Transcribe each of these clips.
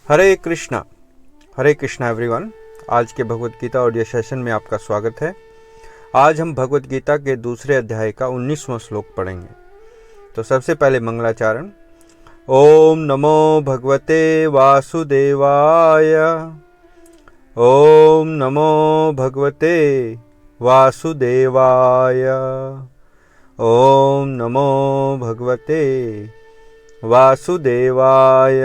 हरे Krishna everyone. आज के Bhagavad Gita audio session में आपका स्वागत है। आज हम भगवत गीता के दूसरे अध्याय का 19वां श्लोक पढ़ेंगे। तो सबसे पहले मंगलाचरण। ओम नमो भगवते वासुदेवाय। ओम नमो भगवते वासुदेवाय। ओम नमो भगवते वासुदेवाय।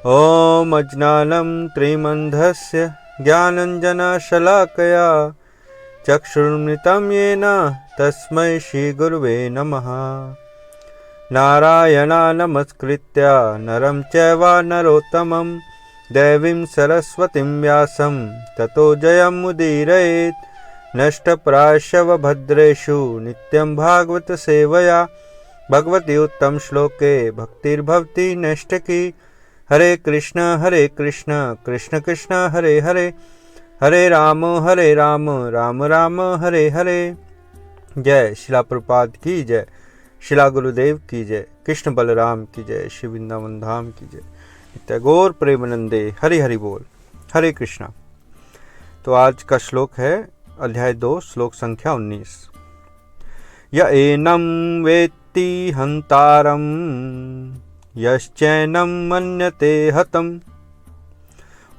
ओम अज्ञानं त्रिमन्धस्य ज्ञानञ्जनशलाकया चक्षुरुन्मिलितं येन तस्मै श्रीगुरुवे नमः। नारायणं नमस्कृत्य नरं चैव नरोत्तमं देवीं सरस्वतीं व्यासं ततो जयमुदीरयेत्। नष्टप्रायश्च भद्रेषु नित्यं भागवत सेवया भगवती उत्तम श्लोके भक्तिर्भवति नैष्ठिकी। हरे कृष्ण कृष्ण कृष्ण हरे हरे, हरे राम राम राम हरे हरे। जय शिला प्रभुपाद की जय, शिला गुरुदेव की जय, कृष्ण बलराम की जय, श्री वृंदावन धाम की जय। टैगोर प्रेमानंदे हरि हरि बोल। हरे कृष्णा। तो आज का श्लोक है अध्याय 2 श्लोक संख्या 19। य एनं वेत्ति हन्तारम् यश्चैनं मन्यते हतम्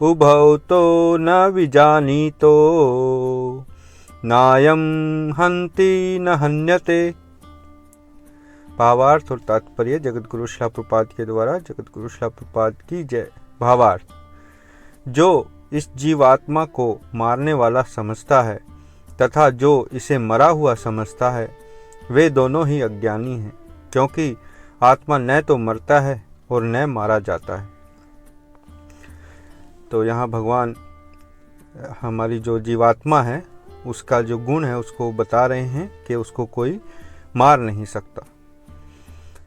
उभौ तो न विजानीतो नायं हन्ति न हन्यते। भावार्थ और तात्पर्य जगतगुरु शिला प्रभुपाद के द्वारा। जगतगुरु शिला प्रभुपाद की जय। भावार्थ। जो इस जीवात्मा को मारने वाला समझता है तथा जो इसे मरा हुआ समझता है वे दोनों ही अज्ञानी हैं, क्योंकि आत्मा न तो मरता है और न मारा जाता है। तो यहाँ भगवान हमारी जो जीवात्मा है उसका जो गुण है उसको बता रहे हैं कि उसको कोई मार नहीं सकता,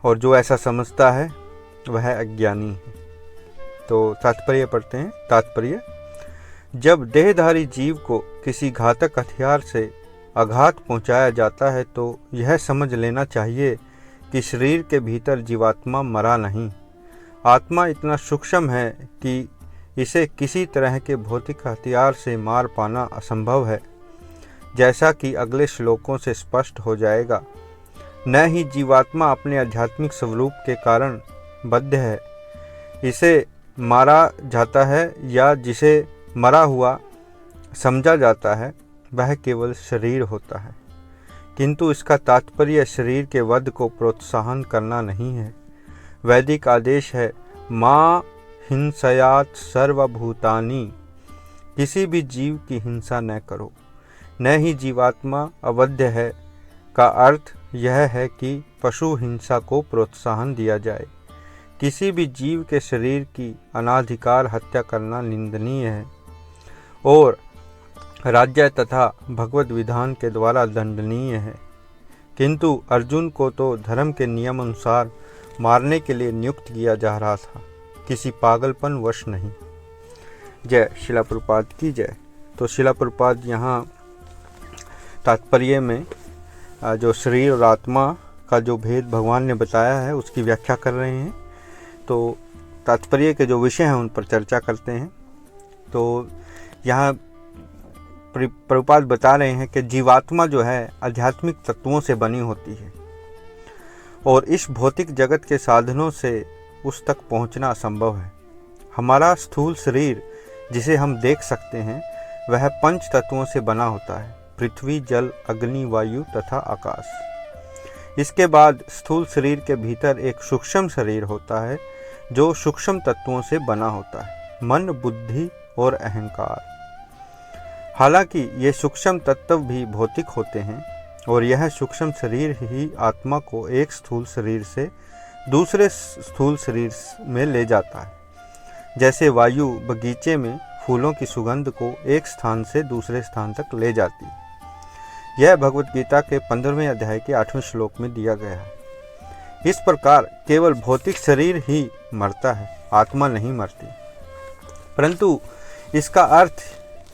और जो ऐसा समझता है वह अज्ञानी है। तो तात्पर्य पढ़ते हैं। तात्पर्य। जब देहधारी जीव को किसी घातक हथियार से आघात पहुंचाया जाता है तो यह समझ लेना चाहिए कि शरीर के भीतर जीवात्मा मरा नहीं। आत्मा इतना सूक्ष्म है कि इसे किसी तरह के भौतिक हथियार से मार पाना असंभव है, जैसा कि अगले श्लोकों से स्पष्ट हो जाएगा। न ही जीवात्मा अपने आध्यात्मिक स्वरूप के कारण बद्ध है, इसे मारा जाता है या जिसे मरा हुआ समझा जाता है वह केवल शरीर होता है। किंतु इसका तात्पर्य शरीर के वध को प्रोत्साहन करना नहीं है। वैदिक आदेश है मां हिंसयात सर्वभूतानि। किसी भी जीव की हिंसा न करो। न ही जीवात्मा अवध्य है का अर्थ यह है कि पशु हिंसा को प्रोत्साहन दिया जाए। किसी भी जीव के शरीर की अनाधिकार हत्या करना निंदनीय है और राज्य तथा भगवत विधान के द्वारा दंडनीय है। किंतु अर्जुन को तो धर्म के नियम अनुसार मारने के लिए नियुक्त किया जा रहा था, किसी पागलपन वश नहीं। जय शिला प्रभुपाद की जय। तो शिला प्रभुपाद यहाँ तात्पर्य में जो शरीर और आत्मा का जो भेद भगवान ने बताया है उसकी व्याख्या कर रहे हैं। तो तात्पर्य के जो विषय हैं उन पर चर्चा करते हैं। तो यहाँ प्रभुपाद बता रहे हैं कि जीवात्मा जो है आध्यात्मिक तत्वों से बनी होती है और इस भौतिक जगत के साधनों से उस तक पहुंचना असंभव है। हमारा स्थूल शरीर जिसे हम देख सकते हैं वह 5 तत्वों से बना होता है: पृथ्वी, जल, अग्नि, वायु तथा आकाश। इसके बाद स्थूल शरीर के भीतर एक सूक्ष्म शरीर होता है जो सूक्ष्म तत्वों से बना होता है: मन, बुद्धि और अहंकार। हालांकि ये सूक्ष्म तत्व भी भौतिक होते हैं और यह सूक्ष्म शरीर ही आत्मा को एक स्थूल शरीर से दूसरे स्थूल शरीर में ले जाता है। जैसे वायु बगीचे में फूलों की सुगंध को एक स्थान से दूसरे स्थान तक ले जाती है। यह भगवत गीता के 15वें अध्याय के 8वें श्लोक में दिया गया है। इस प्रकार केवल भौतिक शरीर ही मरता है, आत्मा नहीं मरती। परंतु इसका अर्थ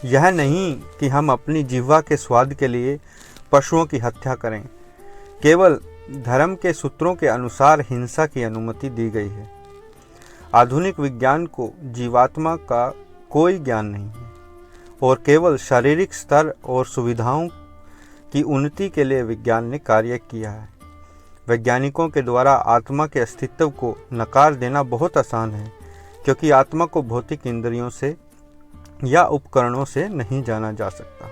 यह नहीं कि हम अपनी जिह्वा के स्वाद के लिए पशुओं की हत्या करें। केवल धर्म के सूत्रों के अनुसार हिंसा की अनुमति दी गई है। आधुनिक विज्ञान को जीवात्मा का कोई ज्ञान नहीं है और केवल शारीरिक स्तर और सुविधाओं की उन्नति के लिए विज्ञान ने कार्य किया है। वैज्ञानिकों के द्वारा आत्मा के अस्तित्व को नकार देना बहुत आसान है, क्योंकि आत्मा को भौतिक इंद्रियों से या उपकरणों से नहीं जाना जा सकता।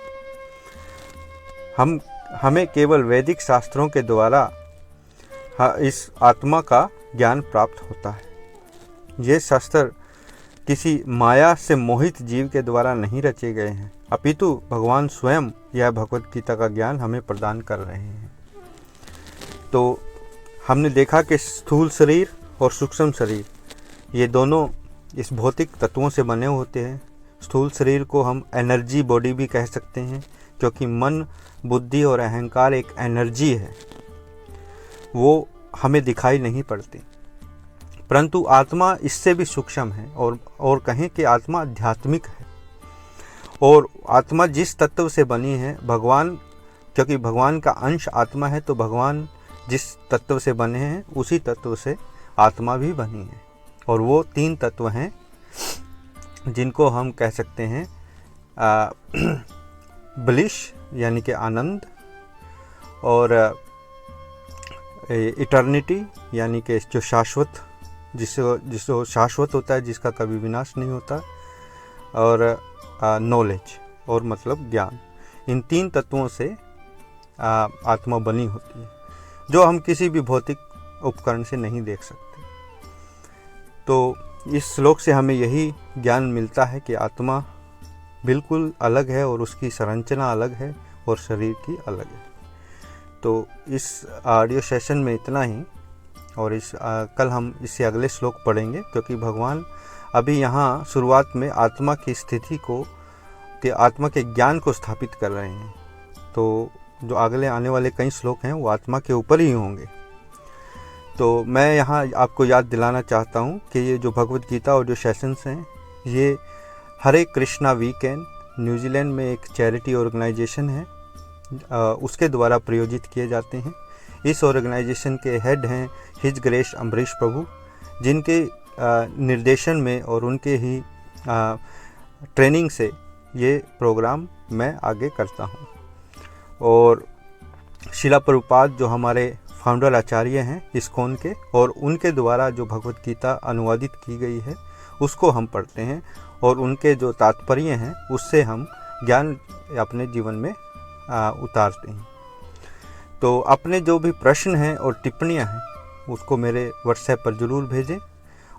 हमें केवल वैदिक शास्त्रों के द्वारा इस आत्मा का ज्ञान प्राप्त होता है। ये शास्त्र किसी माया से मोहित जीव के द्वारा नहीं रचे गए हैं, अपितु भगवान स्वयं यह भगवत गीता का ज्ञान हमें प्रदान कर रहे हैं। तो हमने देखा कि स्थूल शरीर और सूक्ष्म शरीर ये दोनों इस भौतिक तत्वों से बने होते हैं। स्थूल शरीर को हम एनर्जी बॉडी भी कह सकते हैं, क्योंकि मन, बुद्धि और अहंकार एक एनर्जी है, वो हमें दिखाई नहीं पड़ती। परंतु आत्मा इससे भी सूक्ष्म है और कहें कि आत्मा आध्यात्मिक है। और आत्मा जिस तत्व से बनी है, भगवान, क्योंकि भगवान का अंश आत्मा है, तो भगवान जिस तत्व से बने हैं उसी तत्व से आत्मा भी बनी है। और वो 3 तत्व हैं जिनको हम कह सकते हैं ब्लिश यानी कि आनंद, और इटर्निटी यानी कि जो शाश्वत, जिसको शाश्वत होता है, जिसका कभी विनाश नहीं होता, और नॉलेज और मतलब ज्ञान। इन 3 तत्वों से आत्मा बनी होती है, जो हम किसी भी भौतिक उपकरण से नहीं देख सकते। तो इस श्लोक से हमें यही ज्ञान मिलता है कि आत्मा बिल्कुल अलग है और उसकी संरचना अलग है और शरीर की अलग है। तो इस ऑडियो सेशन में इतना ही, और कल हम इससे अगले श्लोक पढ़ेंगे, क्योंकि भगवान अभी यहाँ शुरुआत में आत्मा की स्थिति को, आत्मा के ज्ञान को स्थापित कर रहे हैं। तो जो अगले आने वाले कई श्लोक हैं वो आत्मा के ऊपर ही होंगे। तो मैं यहाँ आपको याद दिलाना चाहता हूँ कि ये जो भगवत गीता ऑडियो सेशंस हैं, ये हरे कृष्णा वीकेंड न्यूजीलैंड में एक चैरिटी ऑर्गेनाइजेशन है, उसके द्वारा प्रायोजित किए जाते हैं। इस ऑर्गेनाइजेशन के हेड हैं हिज ग्रेस अम्बरीश प्रभु, जिनके निर्देशन में और उनके ही ट्रेनिंग से ये प्रोग्राम मैं आगे करता हूँ। और शिला प्रभुपाद जो हमारे फाउंडर आचार्य हैं इस्कॉन के, और उनके द्वारा जो भगवत गीता अनुवादित की गई है उसको हम पढ़ते हैं, और उनके जो तात्पर्य हैं उससे हम ज्ञान अपने जीवन में उतारते हैं। तो अपने जो भी प्रश्न हैं और टिप्पणियां हैं उसको मेरे व्हाट्सएप पर ज़रूर भेजें,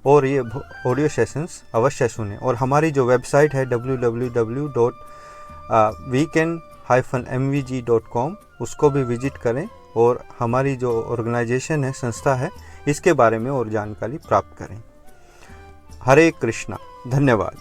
और ये ऑडियो सेशंस अवश्य सुनें। और हमारी जो वेबसाइट है www.weekend-mvg.com उसको भी विजिट करें, और हमारी जो ऑर्गेनाइजेशन है, संस्था है, इसके बारे में और जानकारी प्राप्त करें। हरे कृष्णा। धन्यवाद।